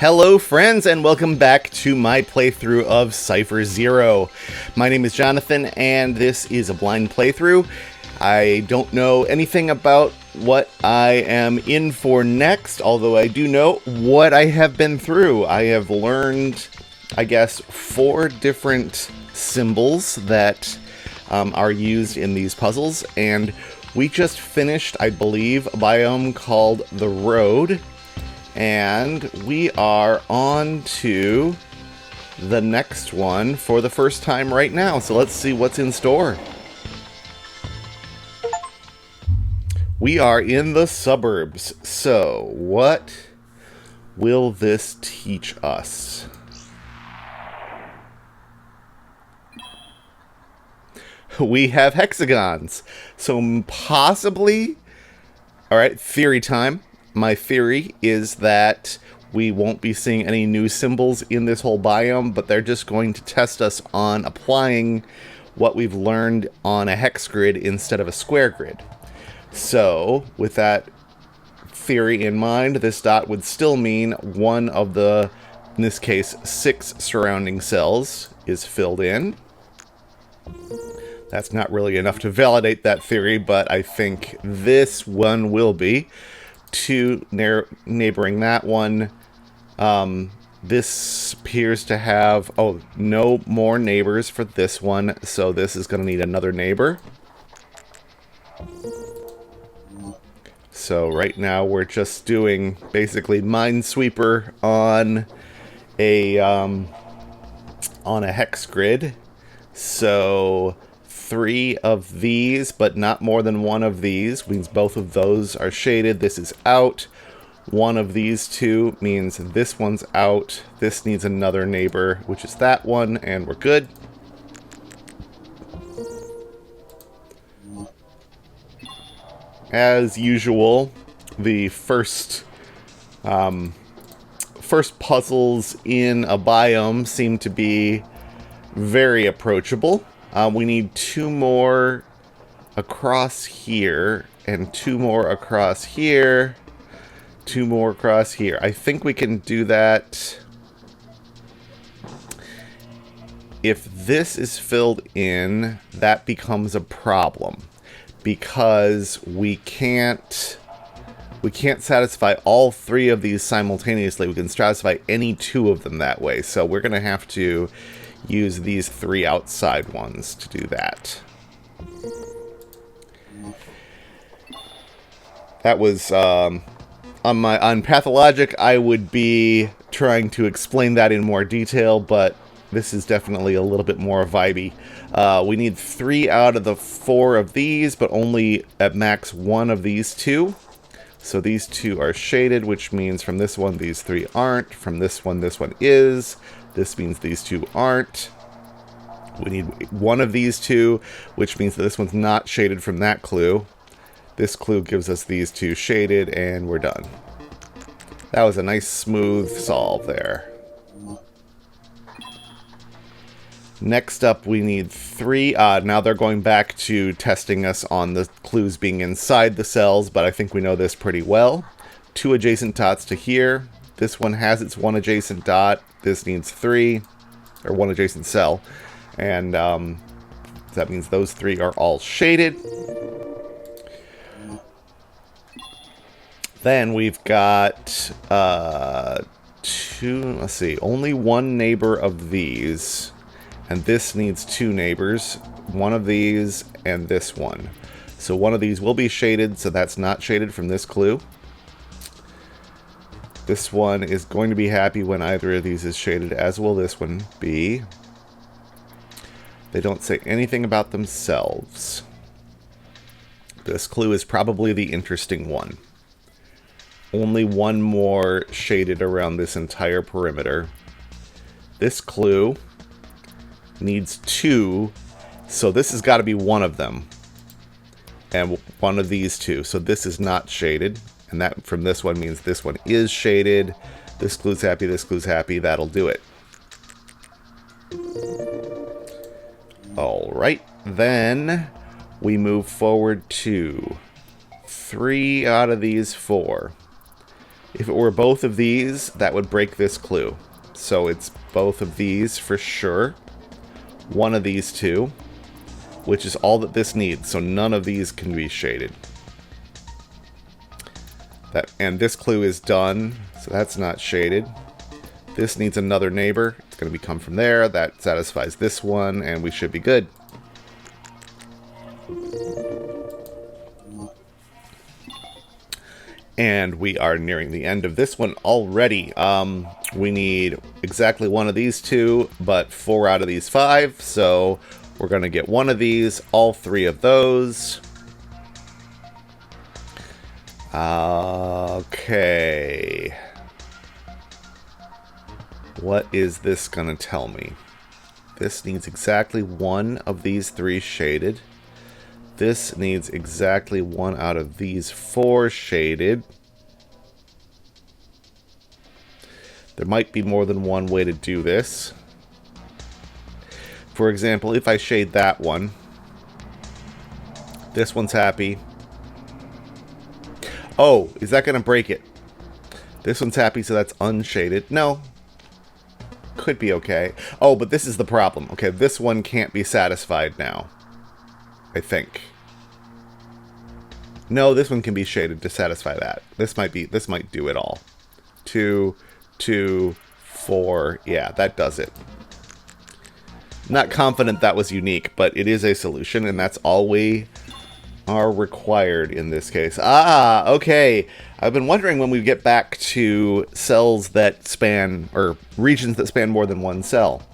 Hello friends, and welcome back to my playthrough of Cipher Zero. My name is Jonathan, and this is a blind playthrough. I don't know anything about what I am in for next, although I do know what I have been through. I have learned, I guess, 4 different symbols that are used in these puzzles, and we just finished, I believe, a biome called The Road. And we are on to the next one for the first time right now. So let's see what's in store. We are in the suburbs. So what will this teach us? We have hexagons. So possibly, all right, theory time. My theory is that we won't be seeing any new symbols in this whole biome, but they're just going to test us on applying what we've learned on a hex grid instead of a square grid. So, with that theory in mind, this dot would still mean one of the, in this case, 6 surrounding cells is filled in. That's not really enough to validate that theory, but I think this one will be. 2 neighboring that one. This appears to have no more neighbors for this one, so this is going to need another neighbor. So right now we're just doing basically Minesweeper on a hex grid. So 3 of these, but not more than 1 of these, means both of those are shaded. This is out. 1 of these 2 means this one's out. This needs another neighbor, which is that one, and we're good. As usual, the first puzzles in a biome seem to be very approachable. We need 2 more across here, and 2 more across here, 2 more across here. I think we can do that. If this is filled in, that becomes a problem, because we can't satisfy all 3 of these simultaneously. We can satisfy any 2 of them that way, so we're going to have to use these 3 outside ones to do that. That was on Pathologic. I would be trying to explain that in more detail, but this is definitely a little bit more vibey. We need 3 out of the 4 of these, but only at max 1 of these 2. So these 2 are shaded, which means from this one these 3 aren't. From this one is. This means these 2 aren't. We need 1 of these 2, which means that this one's not shaded from that clue. This clue gives us these 2 shaded, and we're done. That was a nice smooth solve there. Next up, we need 3. Now they're going back to testing us on the clues being inside the cells, but I think we know this pretty well. 2 adjacent dots to here. This one has its 1 adjacent dot. This needs 3, or 1 adjacent cell. And that means those 3 are all shaded. Then we've got 2, let's see, only 1 neighbor of these. And this needs 2 neighbors. 1 of these and this one. So 1 of these will be shaded, so that's not shaded from this clue. This one is going to be happy when either of these is shaded, as will this one be. They don't say anything about themselves. This clue is probably the interesting one. Only 1 more shaded around this entire perimeter. This clue needs 2, so this has got to be 1 of them. And 1 of these 2. So this is not shaded. And that from this one means this one is shaded. This clue's happy, this clue's happy. That'll do it. Alright, then we move forward to 3 out of these 4. If it were both of these, that would break this clue. So it's both of these for sure. One of these two, which is all that this needs. So none of these can be shaded. And this clue is done, so that's not shaded. This needs another neighbor. It's going to come from there. That satisfies this one, and we should be good. And we are nearing the end of this one already. We need exactly one of these two, but 4 out of these 5. So we're going to get one of these, all 3 of those. Okay. What is this going to tell me? This needs exactly one of these 3 shaded. This needs exactly 1 out of these 4 shaded. There might be more than one way to do this. For example, if I shade that one, this one's happy. Oh, is that going to break it? This one's happy, so that's unshaded. No. Could be okay. Oh, but this is the problem. Okay, this one can't be satisfied now. I think. No, this one can be shaded to satisfy that. This might do it all. 2, 2, 4. Yeah, that does it. Not confident that was unique, but it is a solution, and that's all we are required in this case. Ah, okay. I've been wondering when we get back to cells that span, or regions that span more than one cell.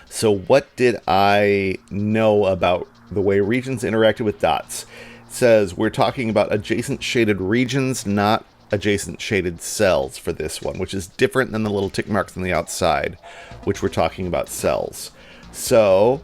So what did I know about the way regions interacted with dots? It says we're talking about adjacent shaded regions, not adjacent shaded cells for this one, which is different than the little tick marks on the outside, which we're talking about cells. So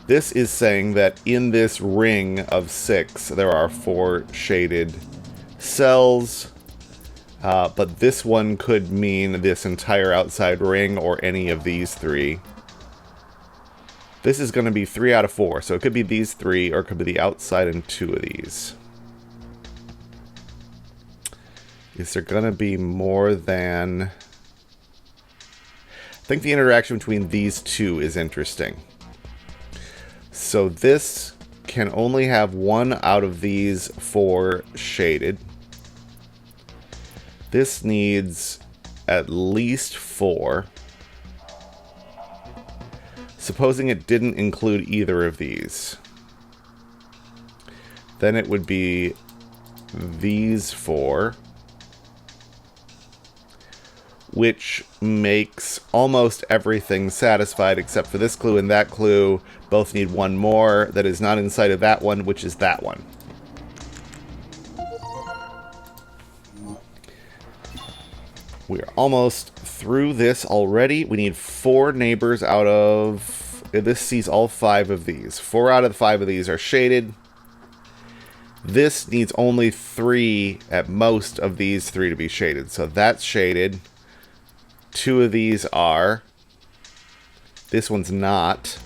this is saying that in this ring of 6, there are 4 shaded cells, but this one could mean this entire outside ring or any of these 3. This is going to be 3 out of 4, so it could be these 3, or it could be the outside and 2 of these. Is there going to be more than... I think the interaction between these 2 is interesting. So this can only have 1 out of these 4 shaded. This needs at least 4. Supposing it didn't include either of these, then it would be these 4, which makes almost everything satisfied except for this clue and that clue. Both need 1 more that is not inside of that one, which is that one. We're almost through this already. We need 4 neighbors out of... This sees all 5 of these. 4 out of the 5 of these are shaded. This needs only 3 at most of these 3 to be shaded. So that's shaded. 2 of these are. This one's not.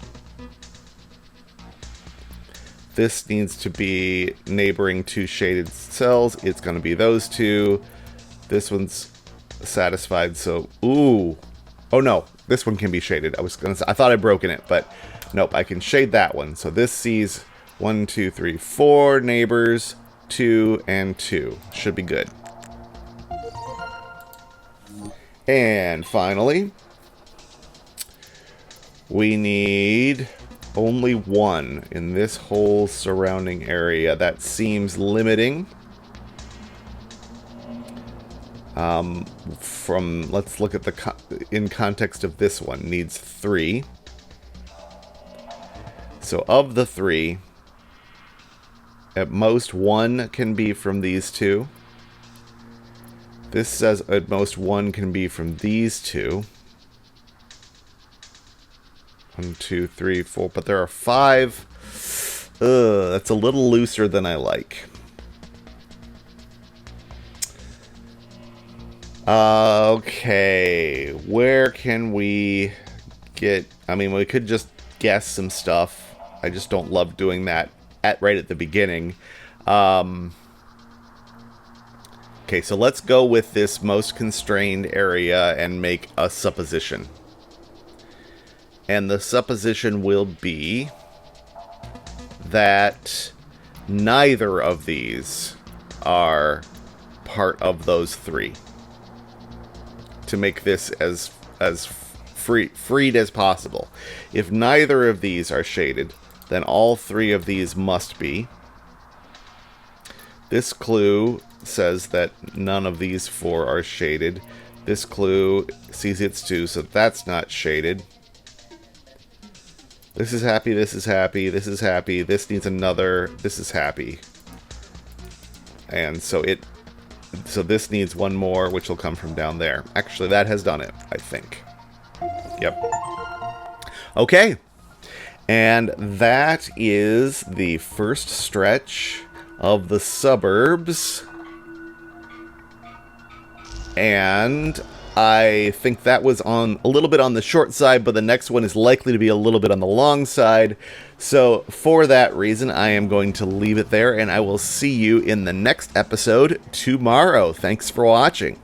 This needs to be neighboring 2 shaded cells. It's going to be those 2. This one's satisfied, so... Ooh. Oh, no. This one can be shaded. I thought I'd broken it, but nope. I can shade that one. So this sees 1, 2, 3, 4 neighbors. 2 and 2. Should be good. And finally, we need only 1 in this whole surrounding area. That seems limiting. Let's look at in context of this one, needs 3. So of the 3, at most 1 can be from these 2. This says at most 1 can be from these 2. 1, 2, 3, 4, but there are 5. That's a little looser than I like. Okay, where can we get... I mean, we could just guess some stuff. I just don't love doing that right at the beginning. Okay, so let's go with this most constrained area and make a supposition. And the supposition will be that neither of these are part of those three. To make this as freed as possible. If neither of these are shaded, then all three of these must be. This clue says that none of these four are shaded. This clue sees it's 2, so that's not shaded. This is happy, this is happy, this is happy, this needs another, this is happy. And so this needs one more, which will come from down there. Actually, that has done it, I think. Yep. Okay. And that is the first stretch of the Suburbs. And I think that was on a little bit on the short side, but the next one is likely to be a little bit on the long side. So for that reason, I am going to leave it there, and I will see you in the next episode tomorrow. Thanks for watching.